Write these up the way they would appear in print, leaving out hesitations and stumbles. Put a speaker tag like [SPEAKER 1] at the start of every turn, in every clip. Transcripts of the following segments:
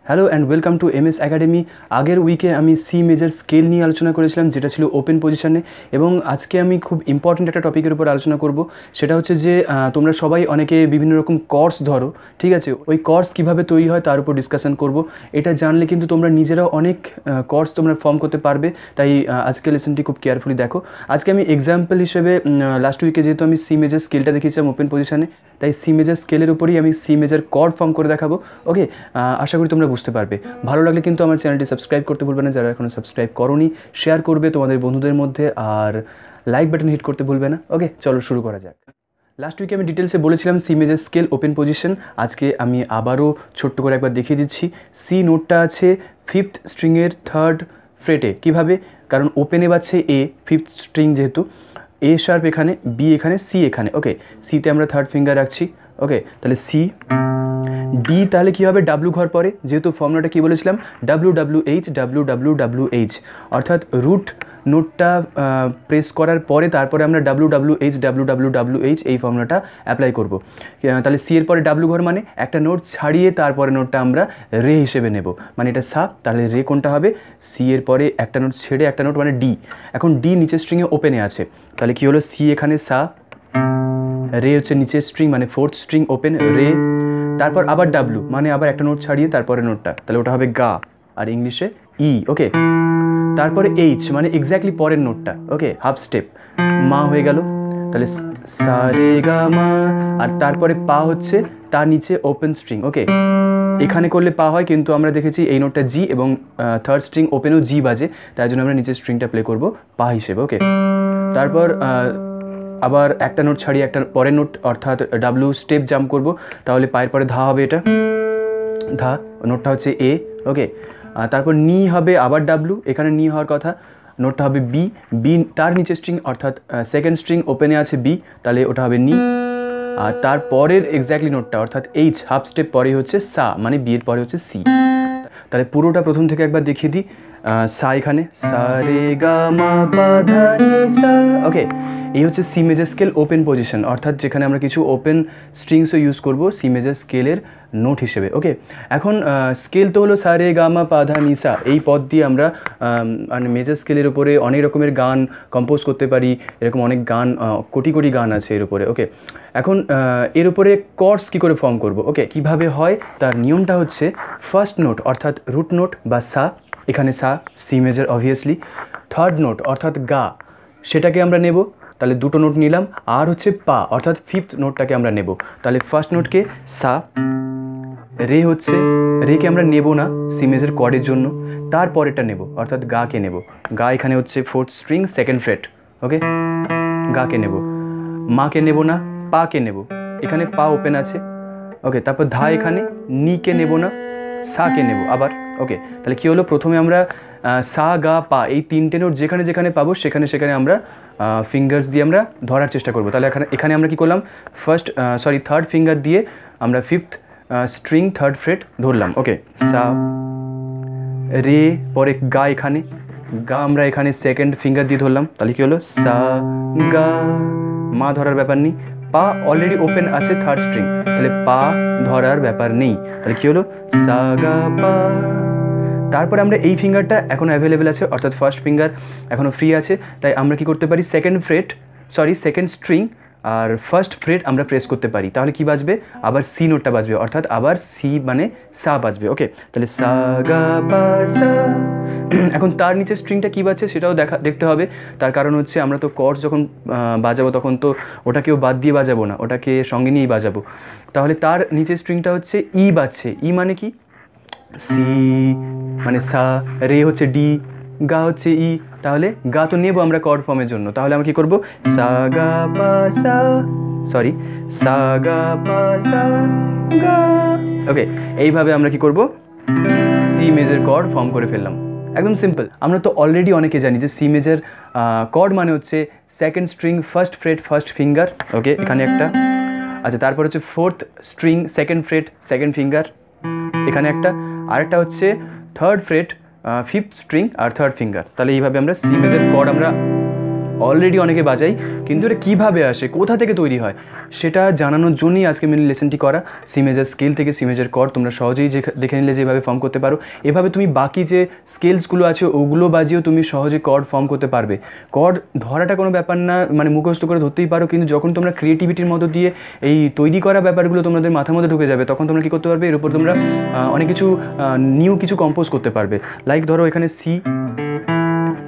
[SPEAKER 1] Hello and welcome to MS academy. আগের উইকে আমি সি মেজর স্কেল নিয়ে আলোচনা করেছিলাম, যেটা ছিল ওপেন পজিশনে। এবং আজকে আমি খুব ইম্পর্ট্যান্ট একটা টপিকের উপর আলোচনা করব। সেটা হচ্ছে যে তোমরা সবাই অনেকে বিভিন্ন রকম কর্স ধরো, ঠিক আছে? ওই কর্স কীভাবে তৈরি হয় তার উপর ডিসকাশন করব। এটা জানলে কিন্তু তোমরা নিজেরাও অনেক কর্স তোমরা ফর্ম করতে পারবে। তাই আজকে লেসনটি খুব কেয়ারফুলি দেখো। আজকে আমি এক্সাম্পল হিসেবে লাস্ট উইকে যেহেতু আমি সি মেজর স্কেলটা দেখিয়েছিলাম ওপেন পজিশনে, তাই সি মেজর স্কেলের উপরেই আমি সি মেজর কর্ড ফর্ম করে দেখাবো। ওকে, আশা করি তোমরা বুঝতে পারবে। ভালো লাগলে কিন্তু আমার চ্যানেলটি সাবস্ক্রাইব করতে ভুলবে না, যারা এখনও সাবস্ক্রাইব করোনি। শেয়ার করবে তোমাদের বন্ধুদের মধ্যে, আর লাইক বাটন হিট করতে ভুলবে না। ওকে, চলো শুরু করা যাক। লাস্ট উইকে আমি ডিটেলসে বলেছিলাম C major scale open position. আজকে আমি আবারও ছোট্ট করে একবার দেখিয়ে দিচ্ছি। সি নোটটা আছে ফিফথ স্ট্রিংয়ের থার্ড ফ্রেটে। কীভাবে? কারণ ওপেনে বাজছে এ, ফিফথ স্ট্রিং যেহেতু, এ শার্প এখানে, বি এখানে, সি এখানে। ওকে, সিতে আমরা থার্ড ফিঙ্গার রাখছি। ওকে, তাহলে সি। ডি তাহলে কী হবে? ডাব্লু ঘর পরে, যেহেতু ফর্মুলাটা কী বলেছিলাম, W W H, W W W H, অর্থাৎ রুট নোটটা প্রেস করার পরে তারপরে আমরা W W H, W W W H এই ফর্মুলাটা অ্যাপ্লাই করব। তাহলে সি এর পরে ডাব্লু ঘর মানে একটা নোট ছাড়িয়ে তারপরে নোটটা আমরা রে হিসেবে নেব, মানে এটা সা। তাহলে রে কোনটা হবে? সি এর পরে একটা নোট ছেড়ে একটা নোট মানে ডি। এখন ডি নিচের স্ট্রিংয়ে ওপেনে আছে, তাহলে কী হলো? সি এখানে সা, রে হচ্ছে নিচের স্ট্রিং মানে ফোর্থ স্ট্রিং ওপেন, রে। তারপর আবার ডাব্লু মানে আবার একটা নোট ছাড়িয়ে তারপরে নোটটা, তাহলে ওটা হবে গা, আর ইংলিশে ই। ওকে, তারপরে এইচ মানে এক্স্যাক্টলি পরের নোটটা। ওকে, হাফ স্টেপ, মা হয়ে গেল, তাহলে সা রে গা মা। আর তারপরে পা হচ্ছে তার নিচে ওপেন স্ট্রিং। ওকে, এখানে করলে পা হয়, কিন্তু আমরা দেখেছি এই নোটটা জি এবং থার্ড স্ট্রিং ওপেনও জি বাজে, তাই জন্য আমরা নিচের স্ট্রিংটা প্লে করব পা হিসেবে। ওকে, তারপর আবার একটা নোট ছাড়িয়ে একটা পরের নোট, অর্থাৎ ডাব্লু স্টেপ জাম্প করব, তাহলে পায়ের পরে ধা হবে, এটা ধা, নোটটা হচ্ছে এ। ওকে, তারপর নি হবে আবার ডাব্লু, এখানে নি হওয়ার কথা, নোটটা হবে বি। বি তার নিচের স্ট্রিং অর্থাৎ সেকেন্ড স্ট্রিং ওপেনে আছে বি, তাহলে ওটা হবে নি। আর তারপরের এক্স্যাক্টলি নোটটা অর্থাৎ এইচ হাফ স্টেপ পরে হচ্ছে সা, মানে বি এর পরে হচ্ছে সি। তাহলে পুরোটা প্রথম থেকে একবার দেখিয়ে দিই। সা এখানে, সা রে গা মা পা ধা নি সা। ওকে, এই হচ্ছে C major scale open position, অর্থাৎ যেখানে আমরা কিছু ওপেন স্ট্রিংসও ইউজ করব সি মেজর স্কেলের নোট হিসেবে। ওকে, এখন স্কেল তো হলো সা রে গা মা পা ধা নি সা, এই পদ দিয়ে আমরা মানে মেজর স্কেলের উপরে অনেক রকমের গান কম্পোজ করতে পারি। এরকম অনেক গান, কোটি কোটি গান আছে এর উপরে। ওকে, এখন এর উপরে কর্ডস কী করে ফর্ম করব? ওকে, কিভাবে হয় তার নিয়মটা হচ্ছে, ফার্স্ট নোট অর্থাৎ রুট নোট বা সা, এখানে সা C major obviously. Third note অর্থাৎ গা, সেটাকে আমরা নেব, তাহলে দুটো নোট নিলাম। আর হচ্ছে পা অর্থাৎ ফিফথ নোটটাকে আমরা নেব, তাহলে ফার্স্ট নোটকে সা। রে হচ্ছে, রেকে আমরা নেব না সি মেজর কর্ডের জন্য, তারপরেরটা নেব অর্থাৎ গাকে নেব। গা এখানে হচ্ছে ফোর্থ স্ট্রিং সেকেন্ড ফ্রেট। ওকে, গাকে নেব। মাকে নেব না, পাকে নেব, এখানে পা ওপেন আছে। ওকে, তারপর ধা এখানে, নিকে নেব না, সাকে নেব আবার। ওকে, তাহলে কী হলো? প্রথমে আমরা সা গা পা এই তিনটে নোট যেখানে যেখানে পাবো সেখানে সেখানে আমরা ফিঙ্গার্স দিয়ে আমরা ধরার চেষ্টা করব। তাহলে এখানে আমরা কী করলাম? থার্ড ফিঙ্গার দিয়ে আমরা ফিফথ স্ট্রিং থার্ড ফ্রেট ধরলাম। ওকে, সা রে, পরে গা এখানে, গা আমরা এখানে সেকেন্ড ফিঙ্গার দিয়ে ধরলাম, তাহলে কী হলো? সা গা। মা ধরার ব্যাপার নেই, পা অলরেডি ওপেন আছে থার্ড স্ট্রিং, তাহলে পা ধরার ব্যাপার নেই, তাহলে কী হলো? সা গা পা। তারপরে আমরা এই ফিঙ্গারটা এখনও অ্যাভেলেবেল আছে, অর্থাৎ ফার্স্ট ফিঙ্গার এখনও ফ্রি আছে, তাই আমরা কি করতে পারি? সেকেন্ড স্ট্রিং আর ফার্স্ট ফ্রেট আমরা প্রেস করতে পারি, তাহলে কি বাজবে? আবার সি নোটটা বাজবে, অর্থাৎ আবার সি মানে সা বাজবে। ওকে, তাহলে সা গা পা সা। এখন তার নিচের স্ট্রিংটা কী বাজছে সেটাও দেখতে হবে। তার কারণ হচ্ছে আমরা তো কর্ডস যখন বাজাবো তখন তো ওটাকেও বাদ দিয়ে বাজাবো না, ওটাকে সঙ্গে নিয়েই বাজাবো। তাহলে তার নিচের স্ট্রিংটা হচ্ছে ই বাজছে। ই মানে কি? সি মানে সা, রে হচ্ছে ডি, গা হচ্ছে ই, তাহলে গা তো নেব আমরা কর্ড ফর্মের জন্য, তাহলে আমরা কী করবো? সা গা পা সা, সা গা পা সা গা। ওকে, এইভাবে আমরা কি করব? সি মেজর কর্ড ফর্ম করে ফেললাম, একদম সিম্পল। আমরা তো অলরেডি অনেকে জানি যে সি মেজর কর্ড মানে হচ্ছে second string first fret first finger. Okay, এখানে একটা, আচ্ছা, তারপর হচ্ছে fourth string second fret second finger, এখানে একটা, আরেকটা হচ্ছে থার্ড ফ্রেট ফিফথ স্ট্রিং আর থার্ড ফিঙ্গার। তাহলে এইভাবে আমরা সি মেজর কর্ড আমরা অলরেডি অনেকে বাজাই, কিন্তু এটা কীভাবে আসে, কোথা থেকে তৈরি হয়, সেটা জানানোর জন্যই আজকে মেনলি লেসনটি করা। সি মেজার স্কেল থেকে সি মেজার কর্ড তোমরা সহজেই দেখে নিলে যেভাবে ফর্ম করতে পারো, এভাবে তুমি বাকি যে স্কেলসগুলো আছে ওগুলো বাজিয়েও তুমি সহজে কর্ড ফর্ম করতে পারবে। কর্ড ধরাটা কোনো ব্যাপার না, মানে মুখস্থ করে ধরতেই পারো, কিন্তু যখন তোমরা ক্রিয়েটিভিটির মধ্যে দিয়ে এই তৈরি করা ব্যাপারগুলো তোমাদের মাথার মধ্যে ঢুকে যাবে, তখন তোমরা কী করতে পারবে, এর উপর তোমরা অনেক কিছু নিউ কিছু কম্পোজ করতে পারবে। লাইক ধরো এখানে সি,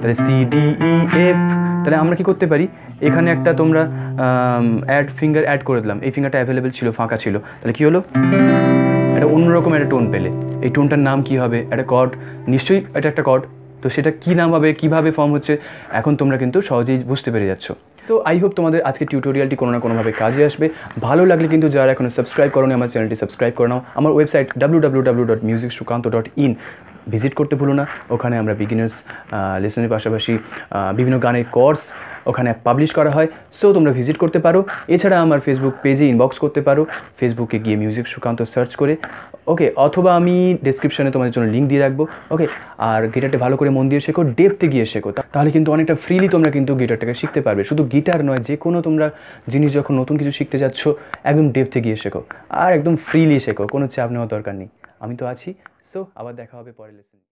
[SPEAKER 1] তাহলে সি ডি ই এফ, তাহলে আমরা কী করতে পারি, এখানে একটা তোমরা ফিঙ্গার অ্যাড করে দিলাম, এই ফিঙ্গারটা অ্যাভেলেবেল ছিল, ফাঁকা ছিল, তাহলে কী হলো, একটা অন্যরকম একটা টোন পেলে। এই টোনটার নাম কী হবে, একটা কর্ড, নিশ্চয়ই এটা একটা কর্ড, তো সেটা কী নাম হবে, কীভাবে ফর্ম হচ্ছে, এখন তোমরা কিন্তু সহজেই বুঝতে পেরে যাচ্ছ। সো আই হোপ তোমাদের আজকে টিউটোরিয়ালটি কোনো না কোনোভাবে কাজে আসবে। ভালো লাগলে কিন্তু যারা এখনো সাবস্ক্রাইব করোনি আমার চ্যানেলটি সাবস্ক্রাইব করে নাও। আমার ওয়েবসাইট www.musicsukanto.in ভিজিট করতে ভুলো না। ওখানে আমরা বিগিনার্স লেসনের পাশাপাশি বিভিন্ন গানের কোর্স ওখানে পাবলিশ করা হয়, সো তোমরা ভিজিট করতে পারো। এছাড়া আমার ফেসবুক পেজে ইনবক্স করতে পারো, ফেসবুকে গিয়ে মিউজিক সুকান্ত সার্চ করে, ওকে, অথবা আমি ডেসক্রিপশনে তোমাদের জন্য লিঙ্ক দিয়ে রাখবো, ওকে। আর গিটারটা ভালো করে মন দিয়ে শেখো, ডেপথে গিয়ে শেখো, তাহলে কিন্তু অনেকটা ফ্রিলি তোমরা কিন্তু গিটারটাকে শিখতে পারবে। শুধু গিটার নয়, যে কোনো তোমরা জিনিস যখন নতুন কিছু শিখতে যাচ্ছ, একদম ডেপথে গিয়ে শেখো আর একদম ফ্রিলি শেখো, কোনো চাপ নেওয়ার দরকার নেই। আমি তো আছি। সো আবার দেখা হবে পরের লেসন।